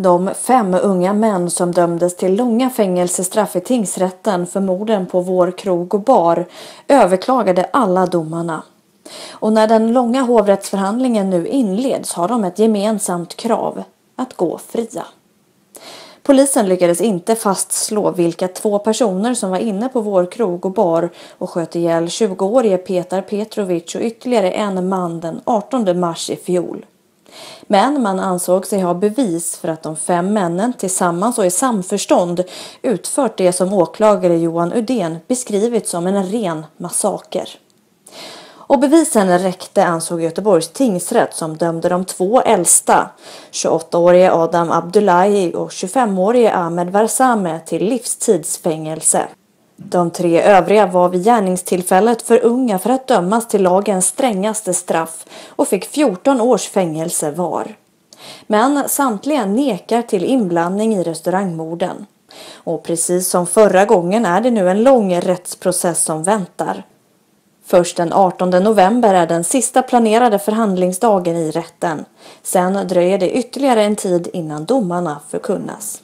De 5 unga män som dömdes till långa fängelsestraff i tingsrätten för morden på Vår krog och bar överklagade alla domarna. Och när den långa hovrättsförhandlingen nu inleds har de ett gemensamt krav: att gå fria. Polisen lyckades inte fastslå vilka 2 personer som var inne på Vår krog och bar och sköt ihjäl 20-årige Petar Petrovic och ytterligare en man den 18 mars i fjol. Men man ansåg sig ha bevis för att de 5 männen tillsammans och i samförstånd utfört det som åklagare Johan Udén beskrivit som en ren massaker. Och bevisen räckte, ansåg Göteborgs tingsrätt, som dömde de 2 äldsta, 28-årige Adam Abdullahi och 25-årige Ahmed Varsame, till livstidsfängelse. De 3 övriga var vid gärningstillfället för unga för att dömas till lagens strängaste straff och fick 14 års fängelse var. Men samtliga nekar till inblandning i restaurangmorden. Och precis som förra gången är det nu en lång rättsprocess som väntar. Först den 18 november är den sista planerade förhandlingsdagen i rätten. Sen dröjer det ytterligare en tid innan domarna förkunnas.